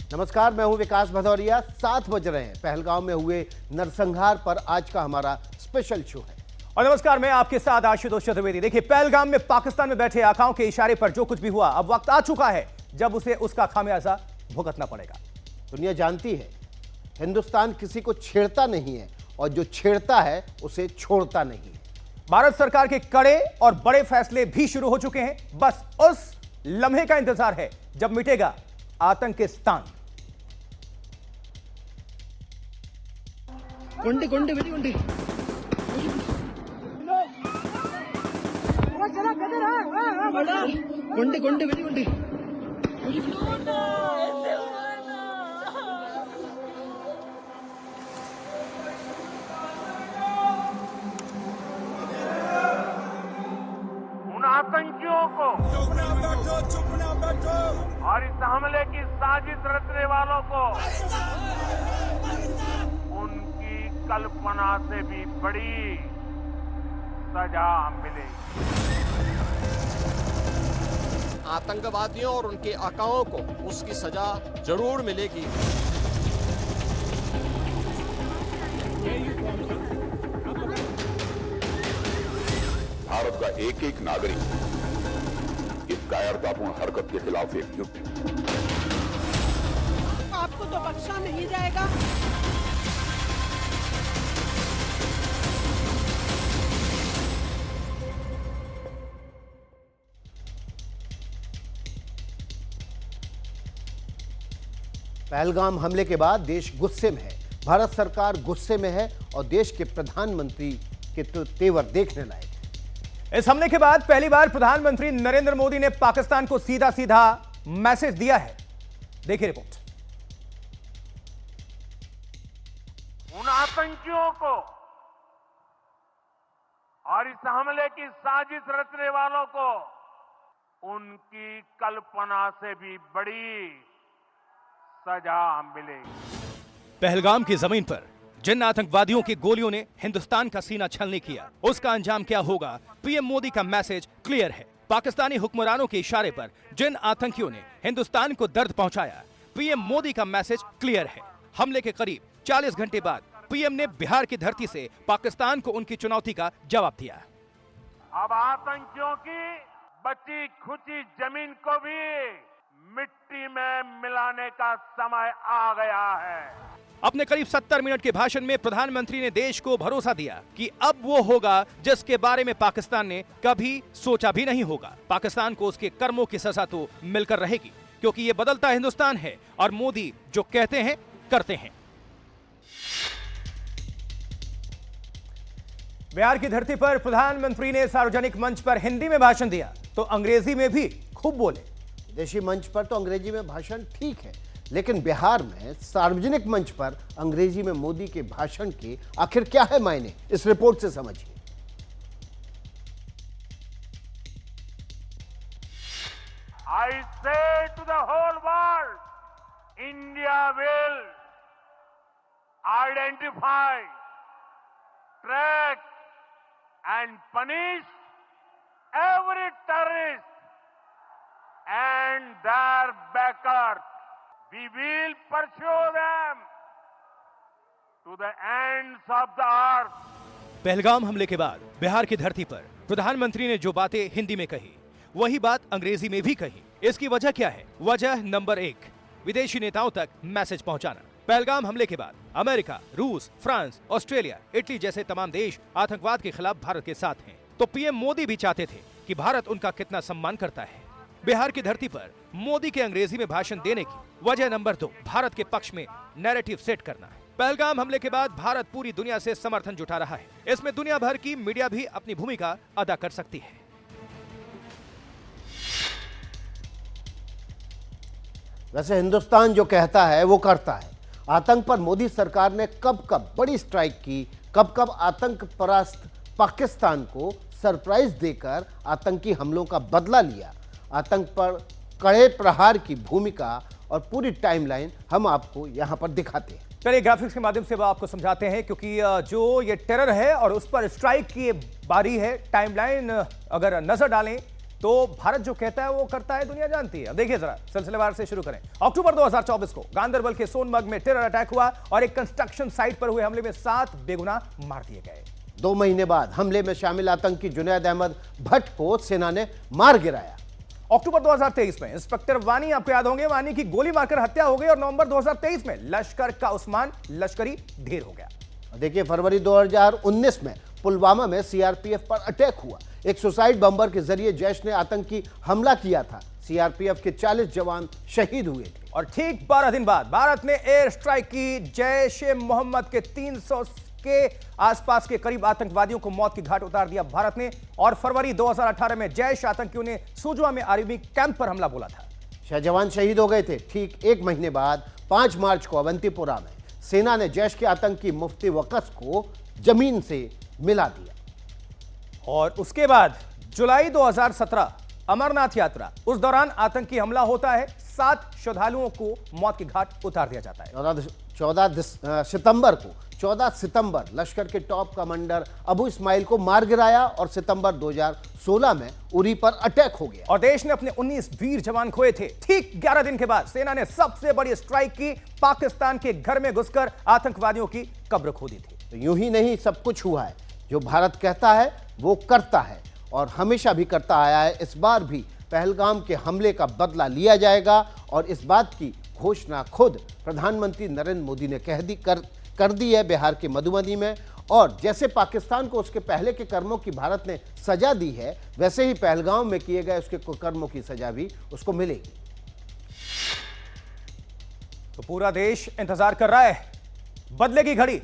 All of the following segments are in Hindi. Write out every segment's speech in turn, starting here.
नमस्कार, मैं हूं विकास भदौरिया। 7 बज रहे हैं। पहलगांव में हुए नरसंहार पर आज का हमारा स्पेशल शो है। और नमस्कार, मैं आपके साथ आशुतोष चतुर्वेदी। देखिए, पहलगाम में पाकिस्तान में बैठे आकाओं के इशारे पर जो कुछ भी हुआ, अब वक्त आ चुका है जब उसे उसका खामियाजा भुगतना पड़ेगा। दुनिया जानती है, हिंदुस्तान किसी को छेड़ता नहीं है और जो छेड़ता है उसे छोड़ता नहीं है। भारत सरकार के कड़े और बड़े फैसले भी शुरू हो चुके हैं। बस उस लम्हे का इंतजार है जब मिटेगा आतंकिस्तान। गुंडी गुंडी बेटी गुंडी गुंडी गुंडी बेटी गुंडी उन आतंकियों को चुप ना बैठो और इस हमले की साजिश रचने वालों को उनकी कल्पना से भी बड़ी सजा मिलेगी। आतंकवादियों और उनके आकाओं को उसकी सजा जरूर मिलेगी। भारत का एक एक नागरिक इस कायरतापूर्ण हरकत के खिलाफ एकजुट है। आपको तो बख्शा नहीं जाएगा। पहलगाम हमले के बाद देश गुस्से में है। भारत सरकार गुस्से में है और देश के प्रधानमंत्री के तो तेवर देखने लायक है। इस हमले के बाद पहली बार प्रधानमंत्री नरेंद्र मोदी ने पाकिस्तान को सीधा सीधा मैसेज दिया है। देखिए रिपोर्ट। उन आतंकियों को और इस हमले की साजिश रचने वालों को उनकी कल्पना से भी बड़ी सजा मिलेगी। पहलगाम की जमीन पर जिन आतंकवादियों की गोलियों ने हिंदुस्तान का सीना छलनी किया, उसका अंजाम क्या होगा? पीएम मोदी का मैसेज क्लियर है। पाकिस्तानी हुक्मरानों के इशारे पर जिन आतंकियों ने हिंदुस्तान को दर्द पहुंचाया, पीएम मोदी का मैसेज क्लियर है। हमले के करीब 40 घंटे बाद पीएम ने बिहार की धरती से पाकिस्तान को उनकी चुनौती का जवाब दिया। अब आतंकियों की बची खुची जमीन को भी मिट्टी में मिलाने का समय आ गया है। अपने करीब 70 मिनट के भाषण में प्रधानमंत्री ने देश को भरोसा दिया कि अब वो होगा जिसके बारे में पाकिस्तान ने कभी सोचा भी नहीं होगा। पाकिस्तान को उसके कर्मों की सजा तो मिलकर रहेगी, क्योंकि ये बदलता हिंदुस्तान है और मोदी जो कहते हैं करते हैं। बिहार की धरती पर प्रधानमंत्री ने सार्वजनिक मंच पर हिंदी में भाषण दिया तो अंग्रेजी में भी खूब बोले। विदेशी मंच पर तो अंग्रेजी में भाषण ठीक है, लेकिन बिहार में सार्वजनिक मंच पर अंग्रेजी में मोदी के भाषण के आखिर क्या है मायने, इस रिपोर्ट से समझिए। I say to the whole world, India will identify, track and punish every terrorist and their backers. We will pursue them to the ends of the earth. Pahalgam हमले के बाद बिहार की धरती पर प्रधानमंत्री ने जो बातें हिंदी में कही, वही बात अंग्रेजी में भी कही। इसकी वजह क्या है? वजह नंबर 1, विदेशी नेताओं तक मैसेज पहुंचाना। पहलगाम हमले के बाद अमेरिका, रूस, फ्रांस, ऑस्ट्रेलिया, इटली जैसे तमाम देश आतंकवाद के खिलाफ भारत के साथ हैं। तो पीएम मोदी भी चाहते थे कि भारत उनका कितना सम्मान करता है। बिहार की धरती पर मोदी के अंग्रेजी में भाषण देने की वजह नंबर 2, भारत के पक्ष में नैरेटिव सेट करना है। पहलगाम हमले के बाद भारत पूरी दुनिया से समर्थन जुटा रहा है। इसमें दुनिया भर की मीडिया भी अपनी भूमिका अदा कर सकती है। वैसे हिंदुस्तान जो कहता है वो करता है। आतंक पर मोदी सरकार ने कब कब बड़ी स्ट्राइक की, कब कब आतंक परास्त पाकिस्तान को सरप्राइज देकर आतंकी हमलों का बदला लिया। आतंक पर कड़े प्रहार की भूमिका और पूरी टाइमलाइन हम आपको यहां पर दिखाते हैं। चलिए ग्राफिक्स के माध्यम से वो आपको समझाते हैं, क्योंकि जो ये टेरर है और उस पर स्ट्राइक की बारी है। टाइमलाइन अगर नजर डालें तो भारत जो कहता है वो करता है, दुनिया जानती है। अब देखिए जरा सिलसिलेवार से शुरू करें। अक्टूबर 2024 को गांदरबल के सोनमर्ग में टेरर अटैक हुआ और एक कंस्ट्रक्शन साइट पर हुए हमले में 7 बेगुनाह मार दिए गए। 2 महीने बाद हमले में शामिल आतंकी जुनैद अहमद भट्ट को सेना ने मार गिराया। अक्टूबर 2023 में इंस्पेक्टर वानी, आपको याद होंगे, वानी की गोली मारकर हत्या हो गई और नवंबर 2023 में लश्कर का उस्मान लश्करी ढेर हो गया। देखिए फरवरी 2019 में पुलवामा में सीआरपीएफ पर अटैक हुआ। एक सुसाइड बम्बर के जरिए जैश ने आतंकी हमला किया था। सीआरपीएफ के 40 जवान शहीद हुए थे। और ठीक 12 दिन बाद भारत ने एयर स्ट्राइक की। जैश ए मोहम्मद के 300 के आसपास के करीब आतंकवादियों को मौत की घाट उतार दिया भारत ने। और फरवरी 2018 में जैश आतंकियों ने सुजवा में आर्मी कैंप पर हमला बोला था। 6 जवान शहीद हो गए थे। ठीक 1 महीने बाद 5 मार्च को अवंतीपुरा में सेना ने जैश के आतंकी मुफ्ती वकस को जमीन से मिला दिया। और उसके बाद जुलाई 2017 अमरनाथ यात्रा, उस दौरान आतंकी हमला होता है। 7 श्रद्धालुओं को मौत की घाट उतार दिया जाता है। 14 सितंबर लश्कर के टॉप कमांडर अबू इस्माइल को मार गिराया और सितंबर 2016 में उरी पर अटैक हो गया और देश ने अपने 19 वीर जवान खोए थे। ठीक 11 दिन के बाद सेना ने सबसे बड़ी स्ट्राइक की। पाकिस्तान के घर में घुसकर आतंकवादियों की कब्र खोदी थी। तो यूं ही नहीं सब कुछ हुआ है। जो भारत कहता है वो करता है और हमेशा भी करता आया है। इस बार भी पहलगाम के हमले का बदला लिया जाएगा और इस बात की घोषणा खुद प्रधानमंत्री नरेंद्र मोदी ने कर दी है बिहार के मधुबनी में। और जैसे पाकिस्तान को उसके पहले के कर्मों की भारत ने सजा दी है, वैसे ही पहलगाम में किए गए उसके कर्मों की सजा भी उसको मिलेगी। तो पूरा देश इंतजार कर रहा है बदले की घड़ी।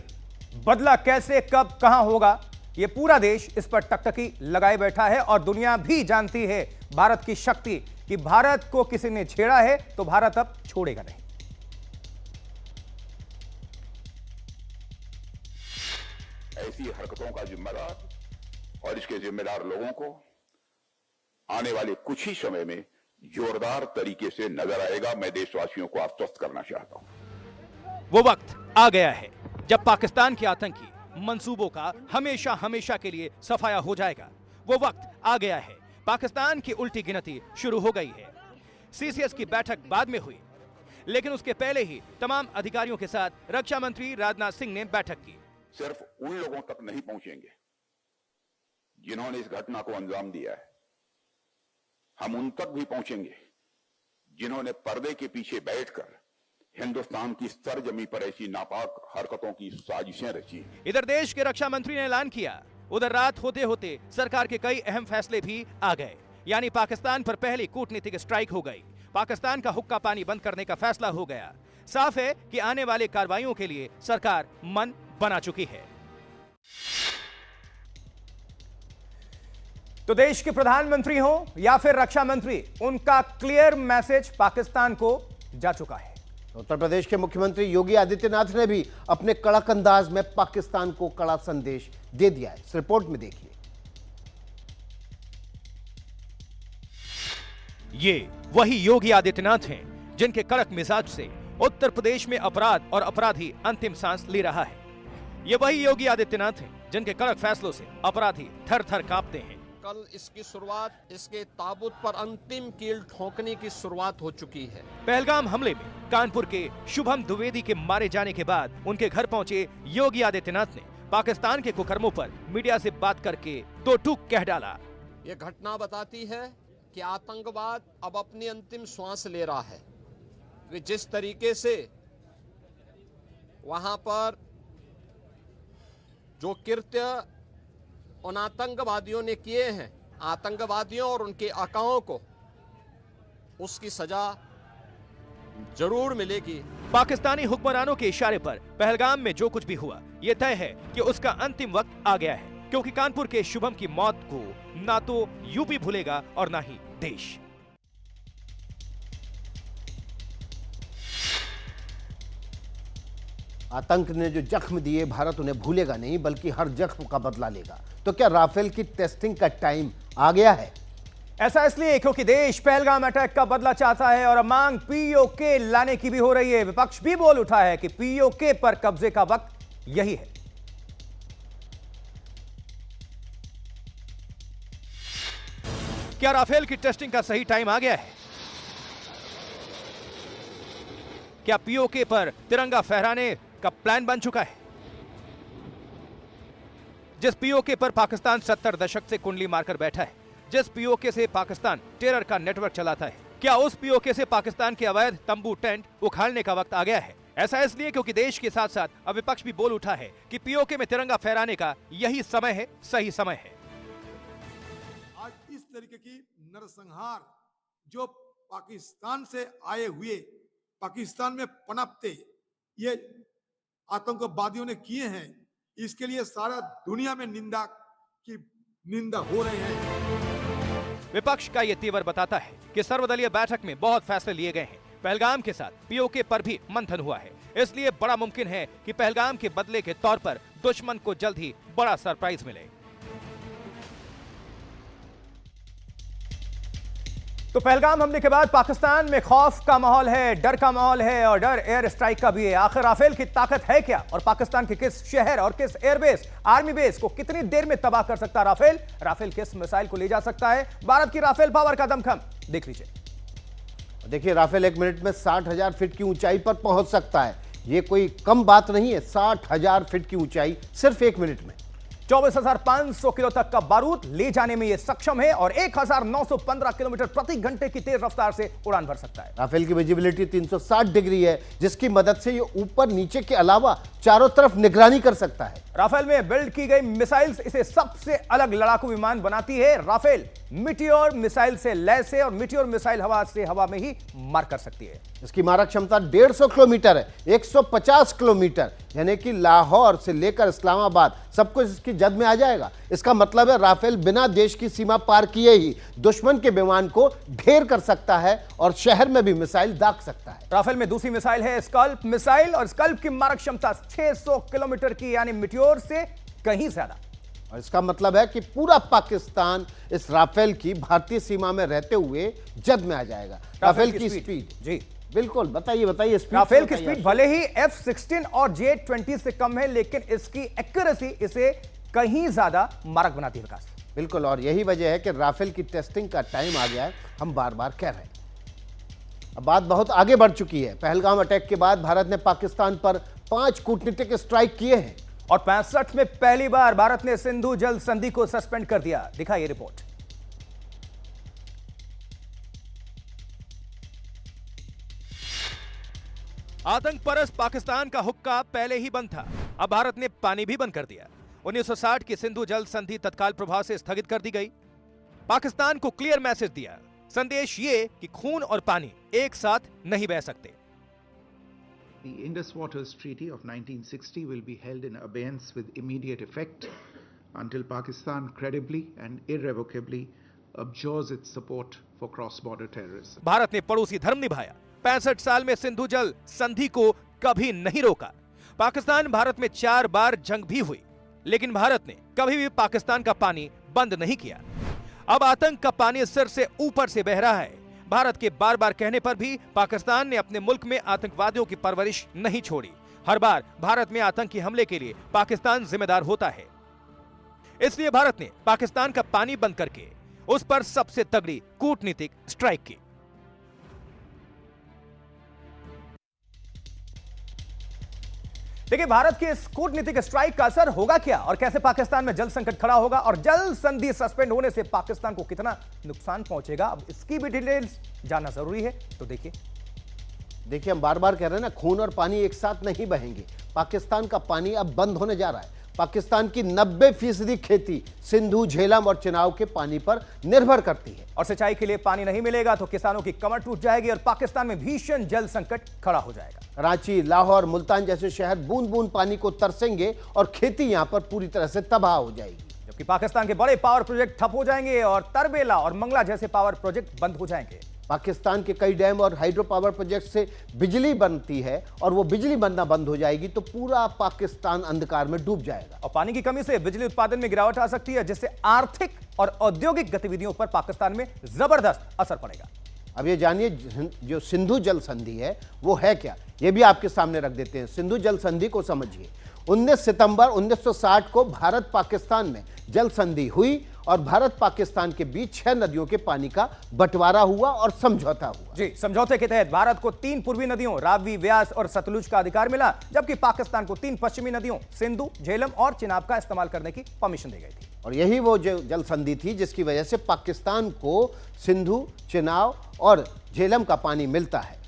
बदला कैसे, कब, कहां होगा, यह पूरा देश इस पर टकटकी लगाए बैठा है। और दुनिया भी जानती है भारत की शक्ति, कि भारत को किसी ने छेड़ा है तो भारत अब छोड़ेगा नहीं। ऐसी हरकतों का जिम्मेदार और इसके जिम्मेदार लोगों को आने वाले कुछ ही समय में जोरदार तरीके से नजर आएगा। मैं देशवासियों को आश्वस्त करना चाहता हूं। वो वक्त आ गया है जब पाकिस्तान के आतंकी मंसूबों का हमेशा हमेशा के लिए सफाया हो जाएगा। वो वक्त आ गया है। पाकिस्तान की उल्टी गिनती शुरू हो गई है। सीसीएस की बैठक बाद में हुई, लेकिन उसके पहले ही तमाम अधिकारियों के साथ रक्षा मंत्री राजनाथ सिंह ने बैठक की। सिर्फ उन लोगों तक नहीं पहुंचेंगे जिन्होंने इस घटना को अंजाम दिया है। हम उन तक भी पहुंचेंगे जिन्होंने पर्दे के पीछे बैठकर हिंदुस्तान की सरजमी पर ऐसी नापाक हरकतों की साजिशें रची। इधर देश के रक्षा मंत्री ने ऐलान किया, उधर रात होते होते सरकार के कई अहम फैसले भी आ गए। यानी पाकिस्तान पर पहली कूटनीतिक स्ट्राइक हो गई। पाकिस्तान का हुक्का पानी बंद करने का फैसला हो गया। साफ है कि आने वाले कार्रवाइयों के लिए सरकार मन बना चुकी है। तो देश के प्रधानमंत्री हो या फिर रक्षा मंत्री, उनका क्लियर मैसेज पाकिस्तान को जा चुका है। उत्तर प्रदेश के मुख्यमंत्री योगी आदित्यनाथ ने भी अपने कड़क अंदाज में पाकिस्तान को कड़ा संदेश दे दिया है। इस रिपोर्ट में देखिए। ये वही योगी आदित्यनाथ हैं जिनके कड़क मिजाज से उत्तर प्रदेश में अपराध और अपराधी अंतिम सांस ले रहा है। ये वही योगी आदित्यनाथ हैं जिनके कड़क फैसलों से अपराधी थर थर कांपते हैं। कल इसकी शुरुआत, इसके ताबूत पर अंतिम कील ठोकने की शुरुआत हो चुकी है। पहलगाम हमले में कानपुर के शुभम द्विवेदी के मारे जाने के बाद उनके घर पहुंचे योगी आदित्यनाथ ने पाकिस्तान के कुकर्मों पर मीडिया से बात करके दो टूक कह डाला। ये घटना बताती है कि आतंकवाद अब अपनी अंतिम श्वास ले रहा है। वे जिस तरीके से वहां पर जो कृत्य उन आतंकवादियों ने किए हैं, आतंकवादियों और उनके आकाओं को उसकी सजा जरूर मिलेगी। पाकिस्तानी हुक्मरानों के इशारे पर पहलगाम में जो कुछ भी हुआ, यह तय है कि उसका अंतिम वक्त आ गया है, क्योंकि कानपुर के शुभम की मौत को ना तो यूपी भूलेगा और ना ही देश। आतंक ने जो जख्म दिए, भारत उन्हें भूलेगा नहीं, बल्कि हर जख्म का बदला लेगा। तो क्या राफेल की टेस्टिंग का टाइम आ गया है? ऐसा इसलिए क्योंकि देश पहलगाम अटैक का बदला चाहता है और मांग पीओके लाने की भी हो रही है। विपक्ष भी बोल उठा है कि पीओके पर कब्जे का वक्त यही है। क्या राफेल की टेस्टिंग का सही टाइम आ गया है? क्या पीओके पर तिरंगा फहराने का प्लान बन चुका है? जिस पीओके पर पाकिस्तान 70 दशक से कुंडली मारकर बैठा है, जिस पीओके से पाकिस्तान टेरर का नेटवर्क चलाता है, क्या उस पीओके से पाकिस्तान के अवैध तंबू टेंट उखाड़ने का वक्त आ गया है? ऐसा इसलिए क्योंकि देश के साथ साथ अब विपक्ष भी बोल उठा है कि पीओके में तिरंगा फहराने का यही समय है, सही समय है। आज इस तरीके की नरसंहार जो पाकिस्तान से आए हुए, पाकिस्तान में पनपते ये आतंकवादियों ने किए हैं, इसके लिए सारा दुनिया में निंदा हो रहे हैं। विपक्ष का ये तेवर बताता है कि सर्वदलीय बैठक में बहुत फैसले लिए गए हैं। पहलगाम के साथ पीओके पर भी मंथन हुआ है, इसलिए बड़ा मुमकिन है कि पहलगाम के बदले के तौर पर दुश्मन को जल्द ही बड़ा सरप्राइज मिले। तो पहलगाम हमले के बाद पाकिस्तान में खौफ का माहौल है, डर का माहौल है और डर एयर स्ट्राइक का भी है। आखिर राफेल की ताकत है क्या और पाकिस्तान के किस शहर और किस एयरबेस, आर्मी बेस को कितनी देर में तबाह कर सकता राफेल? राफेल किस मिसाइल को ले जा सकता है? भारत की राफेल पावर का दमखम देख लीजिए। देखिए, राफेल 1 मिनट में 60,000 फीट की ऊंचाई पर पहुंच सकता है। यह कोई कम बात नहीं है। 60,000 फीट की ऊंचाई सिर्फ 1 मिनट में। 24,500 किलो तक का बारूद ले जाने में यह सक्षम है और 1,915 किलोमीटर प्रति घंटे की तेज रफ्तार से उड़ान भर सकता है। राफेल की विजिबिलिटी 360 डिग्री है, जिसकी मदद से यह ऊपर नीचे के अलावा चारों तरफ निगरानी कर सकता है। राफेल में बिल्ड की गई मिसाइल्स इसे सबसे अलग लड़ाकू विमान बनाती है। राफेल मिटियोर मिसाइल से लैस है और मिटियोर मिसाइल हवा से हवा में ही मार कर सकती है। इसकी मारक क्षमता 150 किलोमीटर है, 150 किलोमीटर, यानी कि लाहौर से लेकर इस्लामाबाद सब कुछ इसकी जद में आ जाएगा। इसका मतलब है राफेल बिना देश की सीमा पार किए ही दुश्मन के विमान को ढेर कर सकता है और शहर में भी मिसाइल दाग सकता है। राफेल में दूसरी मिसाइल है स्कल्प मिसाइल और स्कल्प की मारक क्षमता 600 किलोमीटर की, यानी मिटियोर से कहीं ज्यादा। और इसका मतलब है कि पूरा पाकिस्तान इस राफेल की भारतीय सीमा में रहते हुए जद में आ जाएगा। राफेल की स्पीड, जी बिल्कुल, बताइए स्पीड। राफेल की स्पीड भले ही F-16 और J-20 से कम है, लेकिन इसकी एक्यूरेसी इसे कहीं ज्यादा मारक बनाती है। विकास, बिल्कुल, और यही वजह है कि राफेल की टेस्टिंग का टाइम आ गया है। हम बार बार कह रहे हैं, अब बात बहुत आगे बढ़ चुकी है। पहलगाम अटैक के बाद भारत ने पाकिस्तान पर 5 कूटनीतिक स्ट्राइक किए हैं और 65 में पहली बार भारत ने सिंधु जल संधि को सस्पेंड कर दिया। दिखाइए रिपोर्ट। आतंक परस्त पाकिस्तान का हुक्का पहले ही बंद था, अब भारत ने पानी भी बंद कर दिया। 1960 की सिंधु जल संधि तत्काल प्रभाव से स्थगित कर दी गई। पाकिस्तान को क्लियर मैसेज दिया, संदेश ये कि खून और पानी एक साथ नहीं बह सकते। The Indus Waters Treaty of 1960 will be held in abeyance with immediate effect until Pakistan credibly and irrevocably abjures its support for cross-border terrorism. Bharat ने पड़ोसी धर्म निभाया, 65 साल में सिंधु जल संधि को कभी नहीं रोका। पाकिस्तान भारत में 4 बार जंग भी हुई, लेकिन भारत ने कभी भी पाकिस्तान का पानी बंद नहीं किया। अब आतंक का पानी सिर से ऊपर से बह रहा है। भारत के बार बार कहने पर भी पाकिस्तान ने अपने मुल्क में आतंकवादियों की परवरिश नहीं छोड़ी। हर बार भारत में आतंकी हमले के लिए पाकिस्तान जिम्मेदार होता है। इसलिए भारत ने पाकिस्तान का पानी बंद करके उस पर सबसे तगड़ी कूटनीतिक स्ट्राइक की। देखिए, भारत के इस कूटनीतिक स्ट्राइक का असर होगा क्या और कैसे पाकिस्तान में जल संकट खड़ा होगा और जल संधि सस्पेंड होने से पाकिस्तान को कितना नुकसान पहुंचेगा, अब इसकी भी डिटेल्स जानना जरूरी है। तो देखिए, हम बार बार कह रहे हैं ना, खून और पानी एक साथ नहीं बहेंगे। पाकिस्तान का पानी अब बंद होने जा रहा है। पाकिस्तान की 90% खेती सिंधु, झेलम और चिनाब के पानी पर निर्भर करती है और सिंचाई के लिए पानी नहीं मिलेगा तो किसानों की कमर टूट जाएगी और पाकिस्तान में भीषण जल संकट खड़ा हो जाएगा। रांची, लाहौर, मुल्तान जैसे शहर बूंद बूंद पानी को तरसेंगे और खेती यहां पर पूरी तरह से तबाह हो जाएगी, जबकि पाकिस्तान के बड़े पावर प्रोजेक्ट ठप हो जाएंगे और तरबेला और मंगला जैसे पावर प्रोजेक्ट बंद हो जाएंगे। पाकिस्तान के कई डैम और हाइड्रो पावर प्रोजेक्ट से बिजली बनती है और वो बिजली बनना बंद हो जाएगी तो पूरा पाकिस्तान अंधकार में डूब जाएगा। और पानी की कमी से बिजली उत्पादन में गिरावट आ सकती है, जिससे आर्थिक और औद्योगिक गतिविधियों पर पाकिस्तान में जबरदस्त असर पड़ेगा। अब ये जानिए, जो सिंधु जल संधि है वो है क्या, ये भी आपके सामने रख देते हैं। सिंधु जल संधि को समझिए। 19 सितंबर 1960 को भारत पाकिस्तान में जल संधि हुई और भारत पाकिस्तान के बीच 6 नदियों के पानी का बंटवारा हुआ और समझौता हुआ। जी, समझौते के तहत भारत को 3 पूर्वी नदियों रावी, व्यास और सतलुज का अधिकार मिला, जबकि पाकिस्तान को 3 पश्चिमी नदियों सिंधु, झेलम और चिनाब का इस्तेमाल करने की परमिशन दी गई थी। और यही वो जल संधि थी जिसकी वजह से पाकिस्तान को सिंधु, चिनाब और झेलम का पानी मिलता है।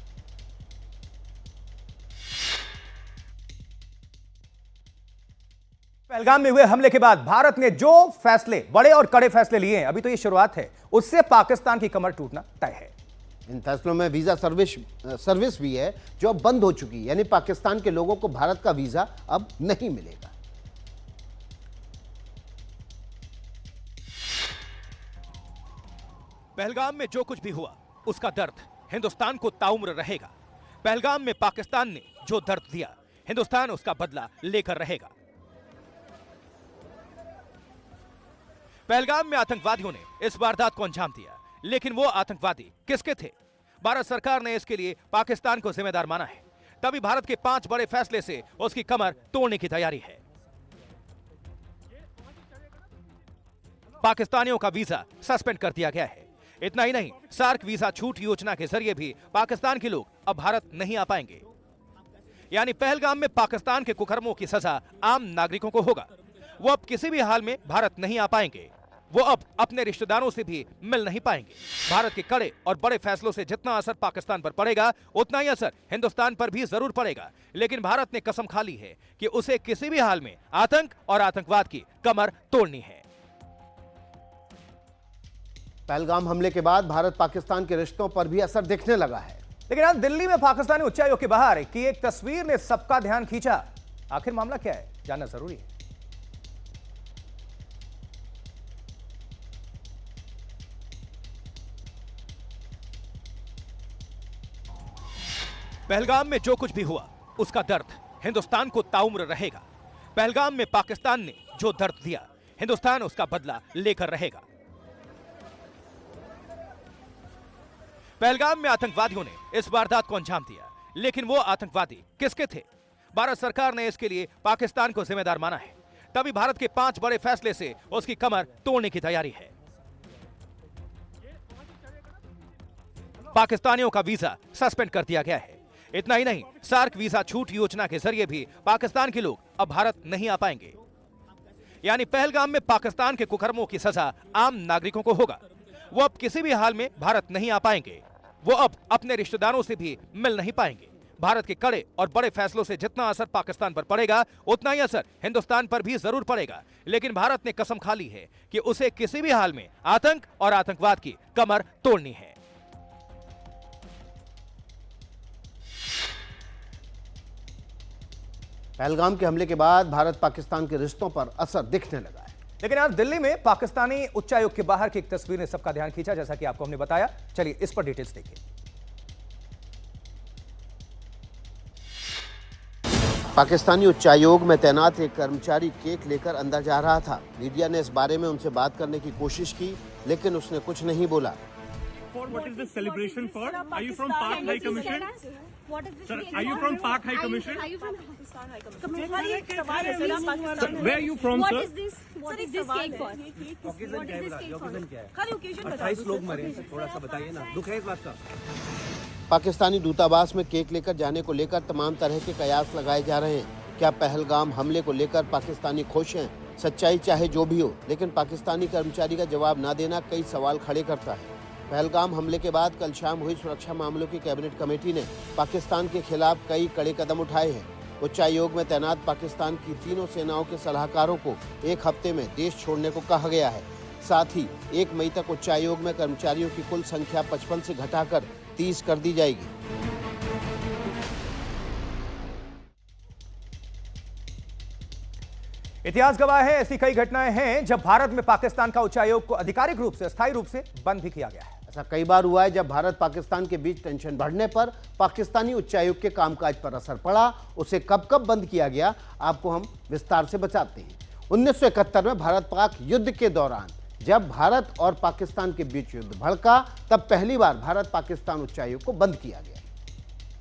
पहलगाम में हुए हमले के बाद भारत ने जो फैसले, बड़े और कड़े फैसले लिए हैं, अभी तो ये शुरुआत है, उससे पाकिस्तान की कमर टूटना तय है। इन फैसलों में वीजा सर्विस भी है जो अब बंद हो चुकी है, यानी पाकिस्तान के लोगों को भारत का वीजा अब नहीं मिलेगा। पहलगाम में जो कुछ भी हुआ उसका दर्द हिंदुस्तान को ताउम्र रहेगा। पहलगाम में पाकिस्तान ने जो दर्द दिया, हिंदुस्तान उसका बदला लेकर रहेगा। पहलगाम में आतंकवादियों ने इस वारदात को अंजाम दिया, लेकिन वो आतंकवादी किसके थे? भारत सरकार ने इसके लिए पाकिस्तान को जिम्मेदार माना है। तभी भारत के 5 बड़े फैसले से उसकी कमर तोड़ने की तैयारी है। पाकिस्तानियों का वीजा सस्पेंड कर दिया गया है। इतना ही नहीं, सार्क वीजा छूट योजना के जरिए भी पाकिस्तान के लोग अब भारत नहीं आ पाएंगे। यानी पहलगाम में पाकिस्तान के कुकर्मों की सजा आम नागरिकों को होगा। वो अब किसी भी हाल में भारत नहीं आ पाएंगे। वो अब अपने रिश्तेदारों से भी मिल नहीं पाएंगे। भारत के कड़े और बड़े फैसलों से जितना असर पाकिस्तान पर पड़ेगा, उतना ही असर हिंदुस्तान पर भी जरूर पड़ेगा। लेकिन भारत ने कसम खा ली है कि उसे किसी भी हाल में आतंक और आतंकवाद की कमर तोड़नी है। पहलगाम हमले के बाद भारत पाकिस्तान के रिश्तों पर भी असर दिखने लगा है। लेकिन आज दिल्ली में पाकिस्तानी उच्चायोग के बाहर की एक तस्वीर ने सबका ध्यान खींचा। आखिर मामला क्या है, जानना जरूरी है। पहलगाम में जो कुछ भी हुआ उसका दर्द हिंदुस्तान को ताउम्र रहेगा। पहलगाम में पाकिस्तान ने जो दर्द दिया, हिंदुस्तान उसका बदला लेकर रहेगा। पहलगाम में आतंकवादियों ने इस वारदात को अंजाम दिया, लेकिन वो आतंकवादी किसके थे? भारत सरकार ने इसके लिए पाकिस्तान को जिम्मेदार माना है। तभी भारत के 5 बड़े फैसले से उसकी कमर तोड़ने की तैयारी है। पाकिस्तानियों का वीजा सस्पेंड कर दिया गया है। इतना ही नहीं, सार्क वीजा छूट योजना के जरिए भी पाकिस्तान के लोग अब भारत नहीं आ पाएंगे। यानी पहलगाम में पाकिस्तान के कुकर्मों की सजा आम नागरिकों को होगा। वो अब किसी भी हाल में भारत नहीं आ पाएंगे। वो अब अपने रिश्तेदारों से भी मिल नहीं पाएंगे। भारत के कड़े और बड़े फैसलों से जितना असर पाकिस्तान पर पड़ेगा, उतना ही असर हिंदुस्तान पर भी जरूर पड़ेगा। लेकिन भारत ने कसम खा ली है कि उसे किसी भी हाल में आतंक और आतंकवाद की कमर तोड़नी है। पहलगाम के हमले के बाद भारत पाकिस्तान के रिश्तों पर असर दिखने लगा है। लेकिन आज दिल्ली में पाकिस्तानी उच्चायोग के बाहर की एक तस्वीर ने सबका ध्यान खींचा, जैसा कि आपको हमने बताया। चलिए इस पर डिटेल्स देखिए। पाकिस्तानी उच्चायोग में तैनात एक कर्मचारी केक लेकर अंदर जा रहा था। मीडिया ने इस बारे में उनसे बात करने की कोशिश की, लेकिन उसने कुछ नहीं बोला। What is this celebration for? Are you from Pak High Commission? Sir, are you from Pak High Commission? Are you from Pakistan High Commission? हर एक सवाल है सर, आप Pakistan Sir, where are you from, What sir? is this? What is this cake for? What is this cake for? खाली occasion बता दो। 28 लोग मरे, थोड़ा सा बताइए ना, दुख है इस बात का। पाकिस्तानी दूतावास में केक लेकर जाने को लेकर तमाम तरह के कयास लगाए जा रहे हैं। क्या पहलगाम हमले को लेकर पाकिस्तानी खुश हैं? सच्चाई चाहे जो भी हो, लेकिन पाकिस्तानी कर्मचारी का जवाब न देना कई सवाल खड़े करता है। पहलगाम हमले के बाद कल शाम हुई सुरक्षा मामलों की कैबिनेट कमेटी ने पाकिस्तान के खिलाफ कई कड़े कदम उठाए हैं। उच्चायोग में तैनात पाकिस्तान की तीनों सेनाओं के सलाहकारों को 1 हफ्ते में देश छोड़ने को कहा गया है। साथ ही 1 मई तक उच्चायोग में कर्मचारियों की कुल संख्या 55 से घटाकर 30 कर दी जाएगी। इतिहास गवाह है, ऐसी कई घटनाएं हैं जब भारत में पाकिस्तान का उच्चायोग को आधिकारिक रूप से, अस्थायी रूप से बंद भी किया गया है। ऐसा कई बार हुआ है जब भारत पाकिस्तान के बीच टेंशन बढ़ने पर पाकिस्तानी उच्चायोग के कामकाज पर असर पड़ा। उसे कब कब बंद किया गया, आपको हम विस्तार से बताते हैं। 1971 में भारत पाक युद्ध के दौरान जब भारत और पाकिस्तान के बीच युद्ध भड़का, तब पहली बार भारत पाकिस्तान उच्चायोग को बंद किया गया।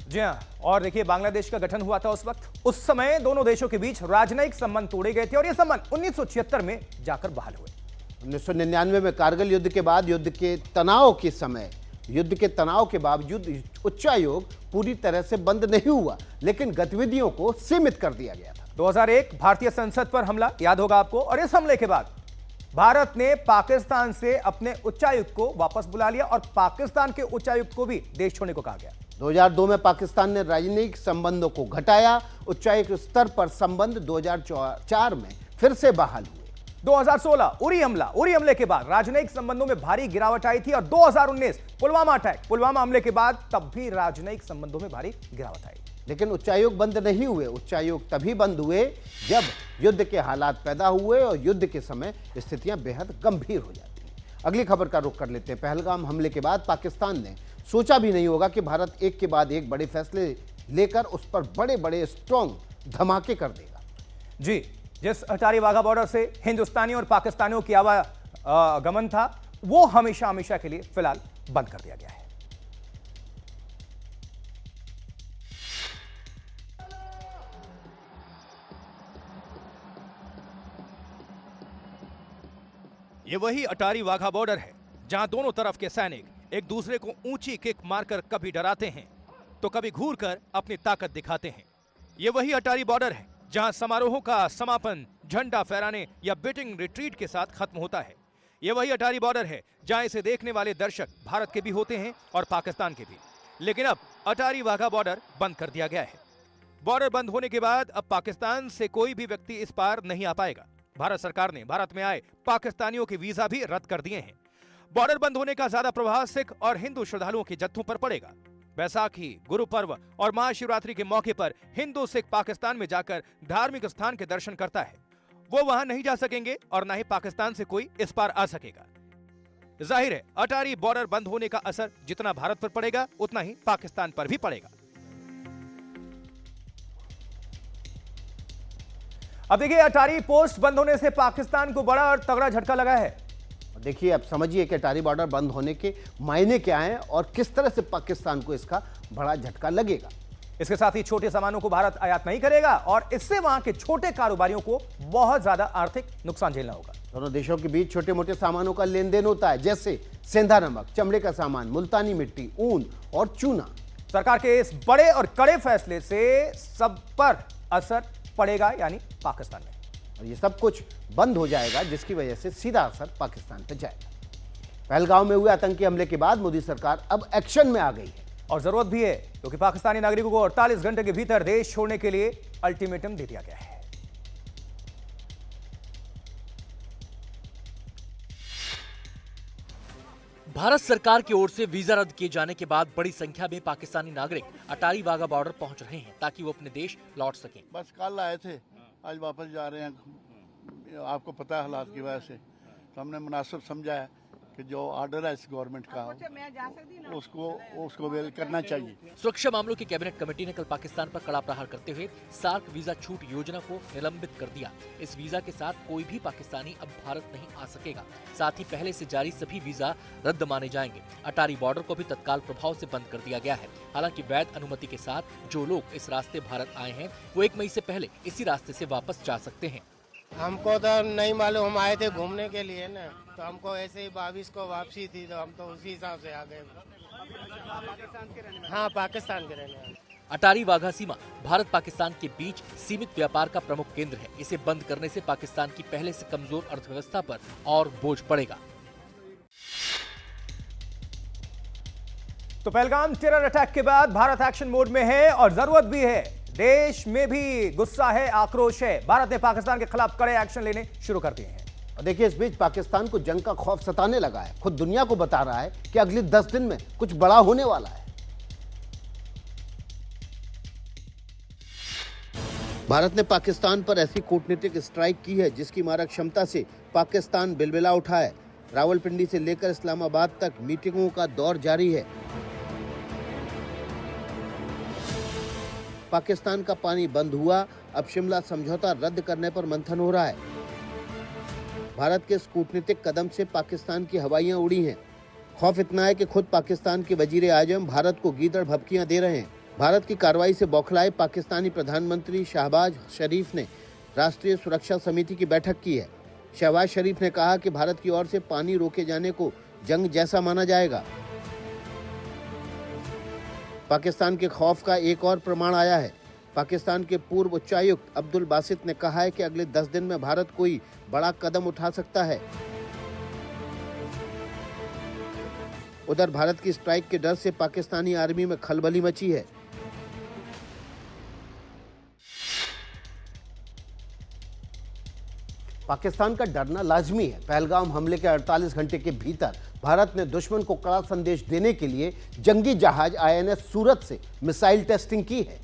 जी हाँ, और देखिए बांग्लादेश का गठन हुआ था उस वक्त। उस समय दोनों देशों के बीच राजनयिक संबंध तोड़े गए थे और ये संबंध 1976 में जाकर बहाल हुए। 1999 में कारगिल युद्ध के बाद युद्ध के तनाव के समय, युद्ध के तनाव के बावजूद उच्चायोग पूरी तरह से बंद नहीं हुआ, लेकिन गतिविधियों को सीमित कर दिया गया था। 2001 भारतीय संसद पर हमला याद होगा आपको, और इस हमले के बाद भारत ने पाकिस्तान से अपने उच्चायुक्त को वापस बुला लिया और पाकिस्तान के उच्चायुक्त को भी देश छोड़ने को कहा गया। 2002 में पाकिस्तान ने राजनयिक संबंधों को घटाया। उच्चायुक्त स्तर पर संबंध 2004 में फिर से बहाल हुए। 2016 उरी हमले के बाद राजनयिक संबंधों में भारी गिरावट आई थी, और 2019 पुलवामा हमले के बाद तब भी राजनयिक संबंधों में भारी गिरावट आई। लेकिन उच्चायोग बंद नहीं हुए। उच्चायोग तभी बंद हुए जब युद्ध के हालात पैदा हुए और युद्ध के समय स्थितियां बेहद गंभीर हो जाती हैं। अगली खबर का रुख कर लेते हैं। पहलगाम हमले के बाद पाकिस्तान ने सोचा भी नहीं होगा कि भारत एक के बाद एक बड़े फैसले लेकर उस पर बड़े बड़े स्ट्रॉन्ग धमाके कर देगा। जी, जिस अटारी वाघा बॉर्डर से हिंदुस्तानियों और पाकिस्तानियों की आवागमन था, वो हमेशा के लिए फिलहाल बंद कर दिया गया है। ये वही अटारी वाघा बॉर्डर है जहां दोनों तरफ के सैनिक एक दूसरे को ऊंची किक मारकर कभी डराते हैं तो कभी घूरकर अपनी ताकत दिखाते हैं। ये वही अटारी बॉर्डर है जहां समारोहों का समापन झंडा फहराने या बीटिंग रिट्रीट के साथ खत्म होता है। ये वही अटारी बॉर्डर है जहां इसे देखने वाले दर्शक भारत के भी होते हैं और पाकिस्तान के भी। लेकिन अब अटारी वाघा बॉर्डर बंद कर दिया गया है। बॉर्डर बंद होने के बाद अब पाकिस्तान से कोई भी व्यक्ति इस पार नहीं आ पाएगा। भारत सरकार ने भारत में आए पाकिस्तानियों के वीजा भी रद्द कर दिए हैं। बॉर्डर बंद होने का ज्यादा प्रभाव सिख और हिंदू श्रद्धालुओं के जत्थों पर पड़ेगा। बैसाखी, गुरु पर्व और महाशिवरात्रि के मौके पर हिंदू सिख पाकिस्तान में जाकर धार्मिक स्थान के दर्शन करता है, वो वहां नहीं जा सकेंगे और न ही पाकिस्तान से कोई इस पार आ सकेगा। जाहिर है अटारी बॉर्डर बंद होने का असर जितना भारत पर पड़ेगा उतना ही पाकिस्तान पर भी पड़ेगा। अब देखिए, अटारी पोस्ट बंद होने से पाकिस्तान को बड़ा और तगड़ा झटका लगा है। देखिए, अब समझिए कि अटारी बॉर्डर बंद होने के मायने क्या हैं और किस तरह से पाकिस्तान को इसका बड़ा झटका लगेगा। इसके साथ ही छोटे सामानों को भारत आयात नहीं करेगा और इससे वहां के छोटे कारोबारियों को बहुत ज्यादा आर्थिक नुकसान झेलना होगा। दोनों देशों के बीच छोटे मोटे सामानों का लेन देन होता है, जैसे सेंधा नमक, चमड़े का सामान, मुल्तानी मिट्टी, ऊन और चूना। सरकार के इस बड़े और कड़े फैसले से सब पर असर पड़ेगा, यानी पाकिस्तान में, और ये सब कुछ बंद हो जाएगा, जिसकी वजह से सीधा असर पाकिस्तान पर जाएगा। पहलगाम में हुए आतंकी हमले के बाद मोदी सरकार अब एक्शन में आ गई है और जरूरत भी है, क्योंकि पाकिस्तानी नागरिकों को 48 घंटे के भीतर देश छोड़ने के लिए अल्टीमेटम दे दिया गया है। भारत सरकार की ओर से वीजा रद्द किए जाने के बाद बड़ी संख्या में पाकिस्तानी नागरिक अटारी वाघा बॉर्डर पहुंच रहे हैं ताकि वो अपने देश लौट सकें। बस कल आए थे, आज वापस जा रहे हैं। आपको पता है हालात की वजह से, तो हमने मुनासिब समझा है कि जो ऑर्डर है इस गवर्नमेंट का उसको वेल करना चाहिए। सुरक्षा मामलों की कैबिनेट कमेटी ने कल पाकिस्तान पर कड़ा प्रहार करते हुए सार्क वीजा छूट योजना को निलंबित कर दिया। इस वीजा के साथ कोई भी पाकिस्तानी अब भारत नहीं आ सकेगा। साथ ही पहले से जारी सभी वीजा रद्द माने जाएंगे। अटारी बॉर्डर को भी तत्काल प्रभाव से बंद कर दिया गया है। हालांकि वैध अनुमति के साथ जो लोग इस रास्ते भारत आए हैं वो 1 मई से पहले इसी रास्ते से वापस जा सकते हैं। हमको तो नहीं मालूम, हम आए थे घूमने के लिए ना, तो हमको ऐसे ही 22 को वापसी थी, तो हम तो उसी हिसाब से आ गए। हाँ, पाकिस्तान के रहने वाले। अटारी वाघा सीमा भारत पाकिस्तान के बीच सीमित व्यापार का प्रमुख केंद्र है। इसे बंद करने से पाकिस्तान की पहले से कमजोर अर्थव्यवस्था पर और बोझ पड़ेगा। तो पहलगाम टेरर अटैक के बाद भारत एक्शन मोड में है और जरूरत भी है। देश में भी गुस्सा है, आक्रोश है। भारत ने पाकिस्तान के खिलाफ कड़े एक्शन लेने शुरू कर दिए हैं। और देखिए, इस बीच पाकिस्तान को जंग का खौफ सताने लगा है। खुद दुनिया को बता रहा है कि अगले 10 दिन में कुछ बड़ा होने वाला है। भारत ने पाकिस्तान पर ऐसी कूटनीतिक स्ट्राइक की है जिसकी मारक क्षमता से पाकिस्तान बिलबिला उठा है। रावलपिंडी से लेकर इस्लामाबाद तक मीटिंगों का दौर जारी है। पाकिस्तान का पानी बंद हुआ, अब शिमला समझौता रद्द करने पर मंथन हो रहा है। भारत के इस कूटनीतिक कदम से पाकिस्तान की हवाइयां उड़ी हैं। खौफ इतना है कि खुद पाकिस्तान के वजीर आजम भारत को गीदड़ भभकियां दे रहे हैं। भारत की कार्रवाई से बौखलाए पाकिस्तानी प्रधानमंत्री शहबाज शरीफ ने राष्ट्रीय सुरक्षा समिति की बैठक की है। शहबाज शरीफ ने कहा कि भारत की ओर से पानी रोके जाने को जंग जैसा माना जाएगा। पाकिस्तान के खौफ का एक और प्रमाण आया है। पाकिस्तान के पूर्व उच्चायुक्त अब्दुल बासित ने कहा है कि अगले 10 दिन में भारत कोई बड़ा कदम उठा सकता है। उधर भारत की स्ट्राइक के डर से पाकिस्तानी आर्मी में खलबली मची है। पाकिस्तान का डरना लाजमी है। पहलगाम हमले के 48 घंटे के भीतर भारत ने दुश्मन को कड़ा संदेश देने के लिए जंगी जहाज INS सूरत से मिसाइल टेस्टिंग की है।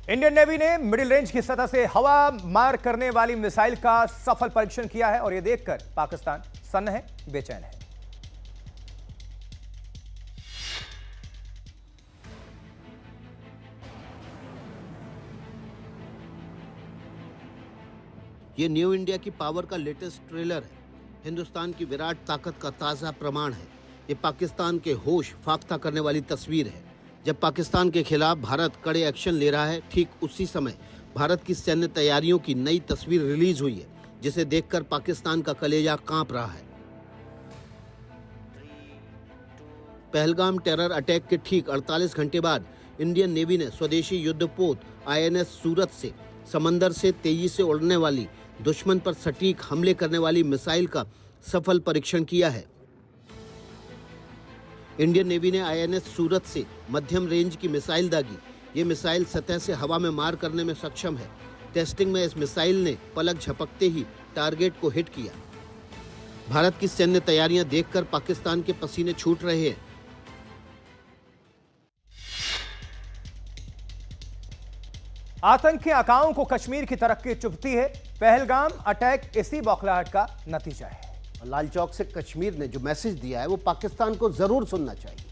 इंडियन नेवी ने मिडिल रेंज की सतह से हवा मार करने वाली मिसाइल का सफल परीक्षण किया है और यह देखकर पाकिस्तान सन्न है, बेचैन है। ये न्यू इंडिया की पावर का लेटेस्ट ट्रेलर है। हिंदुस्तान की विराट ताकत का ताज़ा प्रमाण है। ये पाकिस्तान के होश फाख्ता करने वाली तस्वीर है। जब पाकिस्तान के खिलाफ भारत कड़े एक्शन ले रहा है, ठीक उसी समय भारत की सैन्य तैयारियों की नई तस्वीर रिलीज हुई है, जिसे देखकर पाकिस्तान का कलेजा कांप रहा है। पहलगाम टेरर अटैक के ठीक 48 घंटे बाद इंडियन नेवी ने स्वदेशी युद्धपोत INS सूरत से समंदर से तेजी से उड़ने वाली दुश्मन पर सटीक हमले करने वाली मिसाइल का सफल परीक्षण किया है। इंडियन नेवी ने INS सूरत से मध्यम रेंज की मिसाइल दागी। ये मिसाइल सतह से हवा में मार करने में सक्षम है। टेस्टिंग में इस मिसाइल ने पलक झपकते ही टारगेट को हिट किया। भारत की सैन्य तैयारियां देखकर पाकिस्तान के पसीने छूट रहे हैं। आतंकी आकाओं को कश्मीर की तरक्की चुभती है। पहलगाम अटैक इसी बौखलाहट का नतीजा है। लाल चौक से कश्मीर ने जो मैसेज दिया है वो पाकिस्तान को जरूर सुनना चाहिए।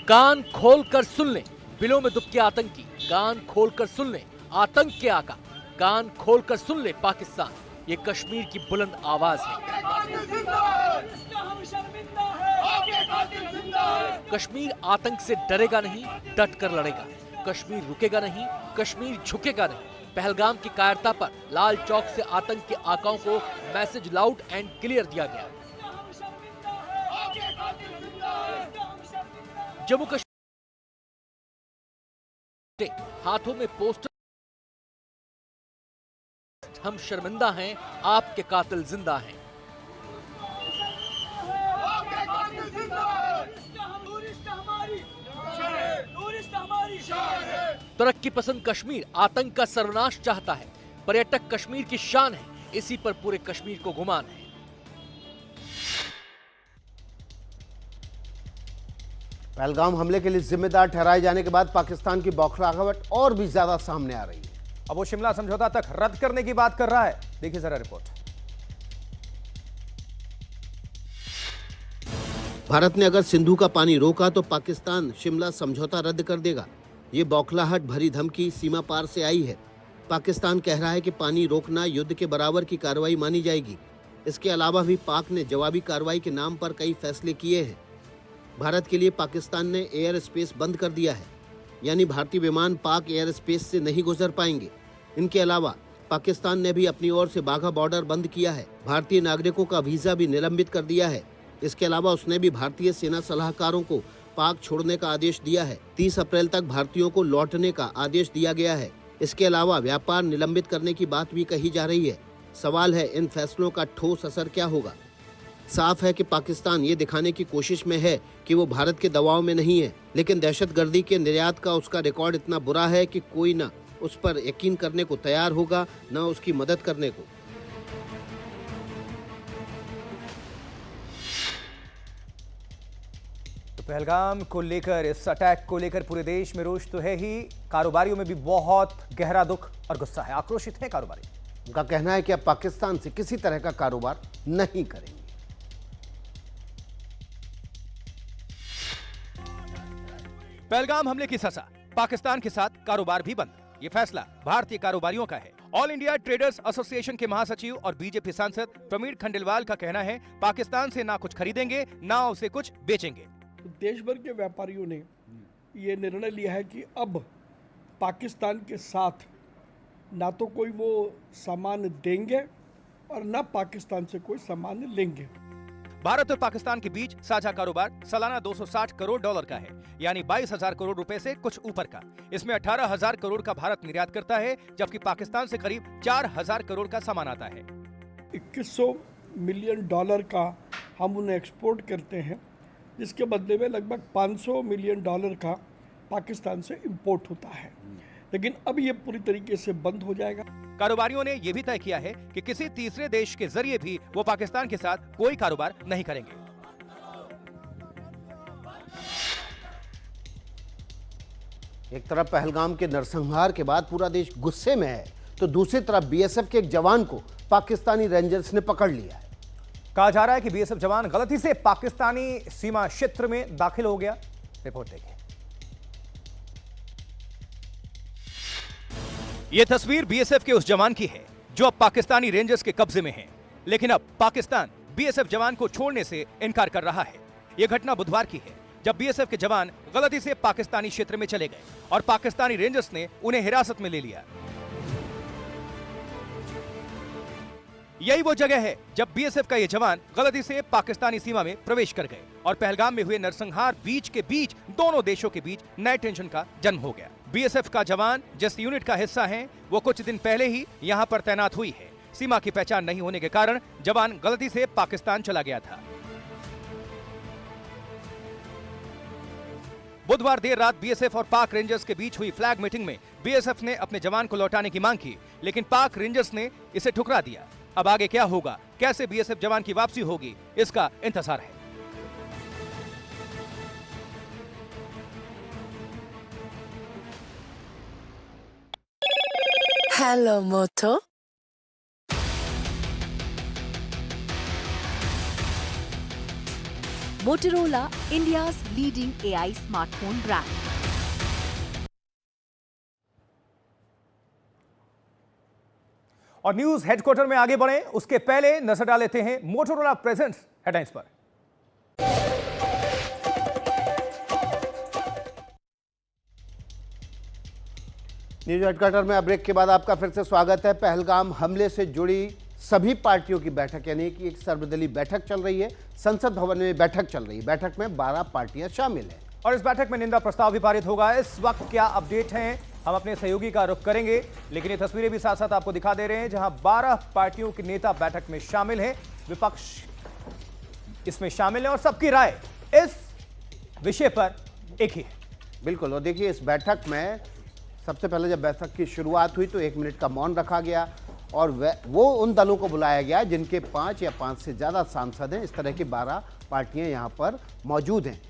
कान खोलकर सुन लें, बिलों में दुबके आतंकी। कान खोलकर सुन लें, आतंक के आका। कान खोलकर सुन ले पाकिस्तान, ये कश्मीर की बुलंद आवाज है। कश्मीर आतंक से डरेगा नहीं, डट कर लड़ेगा। कश्मीर रुकेगा नहीं, कश्मीर झुकेगा नहीं। पहलगाम की कायरता पर लाल चौक से आतंक के आकाओं को मैसेज लाउड एंड क्लियर दिया गया। जम्मू कश्मीर हाथों में पोस्टर, हम शर्मिंदा हैं, आपके कातिल जिंदा हैं। तरक्की पसंद कश्मीर आतंक का सर्वनाश चाहता है। पर्यटक कश्मीर की शान है, इसी पर पूरे कश्मीर को गुमान है। पहलगाम हमले के लिए जिम्मेदार ठहराए जाने के बाद पाकिस्तान की बौखलाहट और भी ज्यादा सामने आ रही है। अब वो शिमला समझौता तक रद्द करने की बात कर रहा है। देखिए जरा रिपोर्ट। भारत ने अगर सिंधु का पानी रोका तो पाकिस्तान शिमला समझौता रद्द कर देगा। ये बौखलाहट भरी धमकी सीमा पार से आई है। पाकिस्तान कह रहा है कि पानी रोकना युद्ध के बराबर की कार्रवाई मानी जाएगी। इसके अलावा भी पाक ने जवाबी कार्रवाई के नाम पर कई फैसले किए हैं। भारत के लिए पाकिस्तान ने एयर स्पेस बंद कर दिया है, यानी भारतीय विमान पाक एयर स्पेस से नहीं गुजर पाएंगे। इनके अलावा पाकिस्तान ने भी अपनी ओर से बाघा बॉर्डर बंद किया है। भारतीय नागरिकों का वीजा भी निलंबित कर दिया है। इसके अलावा उसने भी भारतीय सेना सलाहकारों को पाक छोड़ने का आदेश दिया है। 30 अप्रैल तक भारतीयों को लौटने का आदेश दिया गया है। इसके अलावा व्यापार निलंबित करने की बात भी कही जा रही है। सवाल है, इन फैसलों का ठोस असर क्या होगा? साफ है कि पाकिस्तान ये दिखाने की कोशिश में है कि वो भारत के दबाव में नहीं है, लेकिन दहशतगर्दी के निर्यात का उसका रिकॉर्ड इतना बुरा है कि कोई न उस पर यकीन करने को तैयार होगा, न उसकी मदद करने को। तो पहलगाम को लेकर, इस अटैक को लेकर पूरे देश में रोष तो है ही, कारोबारियों में भी बहुत गहरा दुख और गुस्सा है। आक्रोशित है कारोबारी। उनका कहना है कि अब पाकिस्तान से किसी तरह का कारोबार नहीं करेंगे। पहलगाम हमले की सजा, पाकिस्तान के साथ कारोबार भी बंद। ये फैसला भारतीय कारोबारियों का है। ऑल इंडिया ट्रेडर्स एसोसिएशन के महासचिव और बीजेपी सांसद प्रवीण खंडेलवाल का कहना है, पाकिस्तान से ना कुछ खरीदेंगे ना उसे कुछ बेचेंगे। देश भर के व्यापारियों ने ये निर्णय लिया है कि अब पाकिस्तान के साथ ना तो कोई वो सामान देंगे और ना पाकिस्तान से कोई सामान लेंगे। भारत और पाकिस्तान के बीच साझा कारोबार सालाना 260 करोड़ डॉलर का है, यानी 22,000 करोड़ रुपए से कुछ ऊपर का। इसमें 18,000 करोड़ का भारत निर्यात करता है, जबकि पाकिस्तान से करीब 4,000 करोड़ का सामान आता है। 2100 मिलियन डॉलर का हम उन्हें एक्सपोर्ट करते हैं, जिसके बदले में लगभग 500 मिलियन डॉलर का पाकिस्तान से इंपोर्ट होता है। लेकिन अब ये पूरी तरीके से बंद हो जाएगा। कारोबारियों ने यह भी तय किया है कि किसी तीसरे देश के जरिए भी वो पाकिस्तान के साथ कोई कारोबार नहीं करेंगे। एक तरफ पहलगाम के नरसंहार के बाद पूरा देश गुस्से में है, तो दूसरी तरफ बीएसएफ के एक जवान को पाकिस्तानी रेंजर्स ने पकड़ लिया है। कहा जा रहा है कि बीएसएफ जवान गलती से पाकिस्तानी सीमा क्षेत्र में दाखिल हो गया। रिपोर्ट देखिए। यह तस्वीर बीएसएफ के उस जवान की है जो अब पाकिस्तानी रेंजर्स के कब्जे में है, लेकिन अब पाकिस्तान बीएसएफ जवान को छोड़ने से इनकार कर रहा है। यह घटना बुधवार की है, जब बीएसएफ के जवान गलती से पाकिस्तानी क्षेत्र में चले गए और पाकिस्तानी रेंजर्स ने उन्हें हिरासत में ले लिया। यही वो जगह है जब बीएसएफ का ये जवान गलती से पाकिस्तानी सीमा में प्रवेश कर गए और पहलगाम में हुए नरसंहार बीच के बीच दोनों देशों के बीच नए टेंशन का जन्म हो गया। बीएसएफ का जवान जिस यूनिट का हिस्सा है वो कुछ दिन पहले ही यहाँ पर तैनात हुई है। सीमा की पहचान नहीं होने के कारण जवान गलती से पाकिस्तान चला गया था। बुधवार देर रात बीएसएफ और पाक रेंजर्स के बीच हुई फ्लैग मीटिंग में बीएसएफ ने अपने जवान को लौटाने की मांग की, लेकिन पाक रेंजर्स ने इसे ठुकरा दिया। अब आगे क्या होगा, कैसे बीएसएफ जवान की वापसी होगी, इसका इंतजार है। Hello, Moto. Motorola, India's leading AI smartphone brand. और न्यूज हेडक्वार्टर में आगे बढ़े उसके पहले नजर डाल लेते हैं मोटोरोला प्रेजेंट्स हेडलाइंस पर। न्यूज हेडक्वार्टर में ब्रेक के बाद आपका फिर से स्वागत है। पहलगाम हमले से जुड़ी सभी पार्टियों की बैठक, यानी कि एक सर्वदलीय बैठक चल रही है। संसद भवन में बैठक चल रही है। बैठक में 12 पार्टियां शामिल हैं और इस बैठक में निंदा प्रस्ताव भी पारित होगा। इस वक्त क्या अपडेट हैं, हम अपने सहयोगी का रुख करेंगे, लेकिन ये तस्वीरें भी साथ साथ आपको दिखा दे रहे हैं जहां 12 पार्टियों के नेता बैठक में शामिल हैं। विपक्ष इसमें शामिल है और सबकी राय इस विषय पर एक ही है। बिल्कुल। और देखिए, इस बैठक में सबसे पहले जब बैठक की शुरुआत हुई तो 1 मिनट का मौन रखा गया और वो उन दलों को बुलाया गया जिनके 5 या 5 से ज़्यादा सांसद हैं। इस तरह की 12 पार्टियां यहाँ पर मौजूद हैं।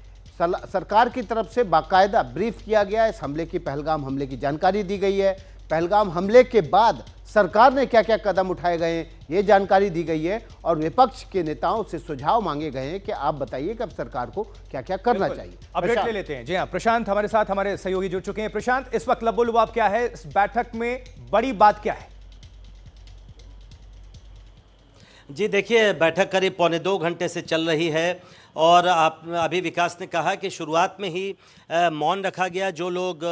सरकार की तरफ से बाकायदा ब्रीफ किया गया। इस हमले की, पहलगाम हमले की जानकारी दी गई है। पहलगाम हमले के बाद सरकार ने क्या क्या कदम उठाए गए हैं ये जानकारी दी गई है और विपक्ष के नेताओं से सुझाव मांगे गए हैं कि आप बताइए कि अब सरकार को क्या क्या करना चाहिए। अपडेट ले लेते हैं। जी हाँ, प्रशांत हमारे साथ, हमारे सहयोगी जुड़ चुके हैं। प्रशांत, इस वक्त लबोलुबाब क्या है, इस बैठक में बड़ी बात क्या है? जी देखिए, बैठक करीब 1.25 घंटे से चल रही है और अभी विकास ने कहा कि शुरुआत में ही मौन रखा गया। जो लोग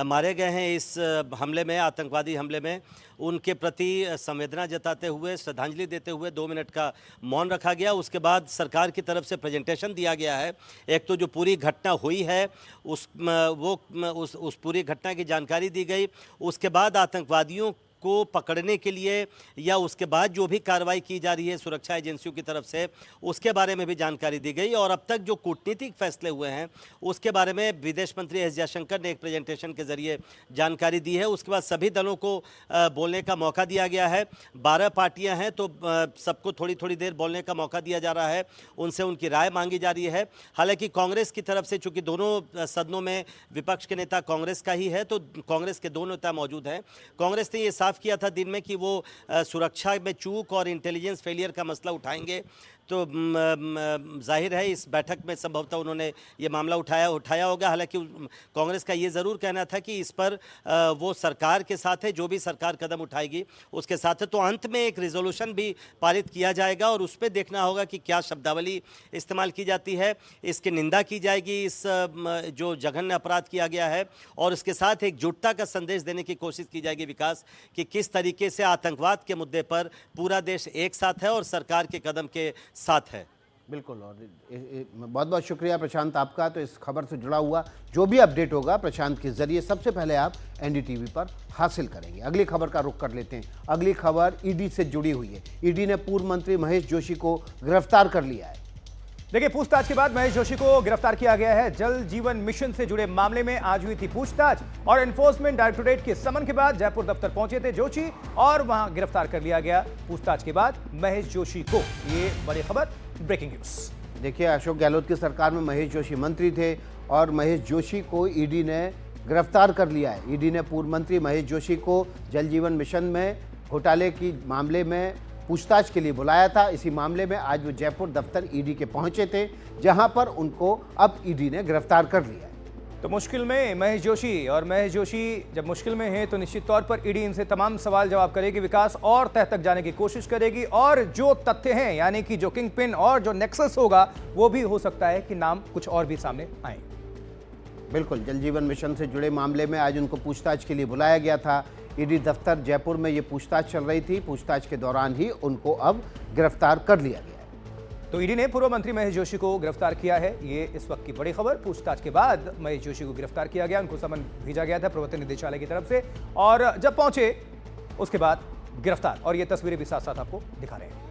मारे गए हैं इस हमले में, आतंकवादी हमले में, उनके प्रति संवेदना जताते हुए, श्रद्धांजलि देते हुए 2 मिनट का मौन रखा गया। उसके बाद सरकार की तरफ से प्रेजेंटेशन दिया गया है। एक तो जो पूरी घटना हुई है उस पूरी घटना की जानकारी दी गई। उसके बाद आतंकवादियों को पकड़ने के लिए या उसके बाद जो भी कार्रवाई की जा रही है सुरक्षा एजेंसियों की तरफ से, उसके बारे में भी जानकारी दी गई। और अब तक जो कूटनीतिक फैसले हुए हैं उसके बारे में विदेश मंत्री एस जयशंकर ने एक प्रेजेंटेशन के जरिए जानकारी दी है। उसके बाद सभी दलों को बोलने का मौका दिया गया है। 12 पार्टियां हैं तो सबको थोड़ी थोड़ी देर बोलने का मौका दिया जा रहा है, उनसे उनकी राय मांगी जा रही है। हालांकि कांग्रेस की तरफ से, चूंकि दोनों सदनों में विपक्ष के नेता कांग्रेस का ही है, तो कांग्रेस के 2 नेता मौजूद हैं। कांग्रेस ने ये साफ किया था दिन में कि वो सुरक्षा में चूक और इंटेलिजेंस फेलियर का मसला उठाएंगे। तो जाहिर है इस बैठक में संभवतः उन्होंने ये मामला उठाया होगा। हालांकि कांग्रेस का ये ज़रूर कहना था कि इस पर वो सरकार के साथ है, जो भी सरकार कदम उठाएगी उसके साथ है। तो अंत में एक रिजोल्यूशन भी पारित किया जाएगा और उस पर देखना होगा कि क्या शब्दावली इस्तेमाल की जाती है, इसकी निंदा की जाएगी, इस जो जघन्य अपराध किया गया है, और इसके साथ एकजुटता का संदेश देने की कोशिश की जाएगी विकास, कि किस तरीके से आतंकवाद के मुद्दे पर पूरा देश एक साथ है और सरकार के कदम के साथ है। बिल्कुल, और बहुत बहुत शुक्रिया प्रशांत आपका। तो इस खबर से जुड़ा हुआ जो भी अपडेट होगा प्रशांत के जरिए सबसे पहले आप एनडीटीवी पर हासिल करेंगे। अगली खबर का रुख कर लेते हैं। अगली खबर ईडी से जुड़ी हुई है। ईडी ने पूर्व मंत्री महेश जोशी को गिरफ्तार कर लिया है। देखिए, पूछताछ के बाद महेश जोशी को गिरफ्तार किया गया है। जल जीवन मिशन से जुड़े मामले में आज हुई थी पूछताछ और एनफोर्समेंट डायरेक्टोरेट के समन के बाद जयपुर दफ्तर पहुंचे थे जोशी और वहां गिरफ्तार कर लिया गया। पूछताछ के बाद महेश जोशी को, ये बड़ी खबर, ब्रेकिंग न्यूज। देखिए, अशोक गहलोत की सरकार में महेश जोशी मंत्री थे और महेश जोशी को ईडी ने गिरफ्तार कर लिया है। ईडी ने पूर्व मंत्री महेश जोशी को जल जीवन मिशन में घोटाले की मामले में पूछताछ के लिए बुलाया था। इसी मामले में आज वो जयपुर दफ्तर ईडी के पहुंचे थे, जहां पर उनको अब ईडी ने गिरफ्तार कर लिया है। तो मुश्किल में महेश जोशी, और महेश जोशी जब मुश्किल में है तो निश्चित तौर पर ईडी इनसे तमाम सवाल जवाब करेगी, विकास और तह तक जाने की कोशिश करेगी और जो तथ्य हैं यानी कि जो किंग पिन और जो नेक्सस होगा वो भी हो सकता है कि नाम कुछ और भी सामने आए। बिल्कुल, जल जीवन मिशन से जुड़े मामले में आज उनको पूछताछ के लिए बुलाया गया था। ईडी दफ्तर जयपुर में ये पूछताछ चल रही थी। पूछताछ के दौरान ही उनको अब गिरफ्तार कर लिया गया है। तो ईडी ने पूर्व मंत्री महेश जोशी को गिरफ्तार किया है। ये इस वक्त की बड़ी खबर। पूछताछ के बाद महेश जोशी को गिरफ्तार किया गया, उनको समन भेजा गया था प्रवर्तन निदेशालय की तरफ से और जब पहुंचे उसके बाद गिरफ्तार, और ये तस्वीरें भी साथ साथ आपको दिखा रहे हैं।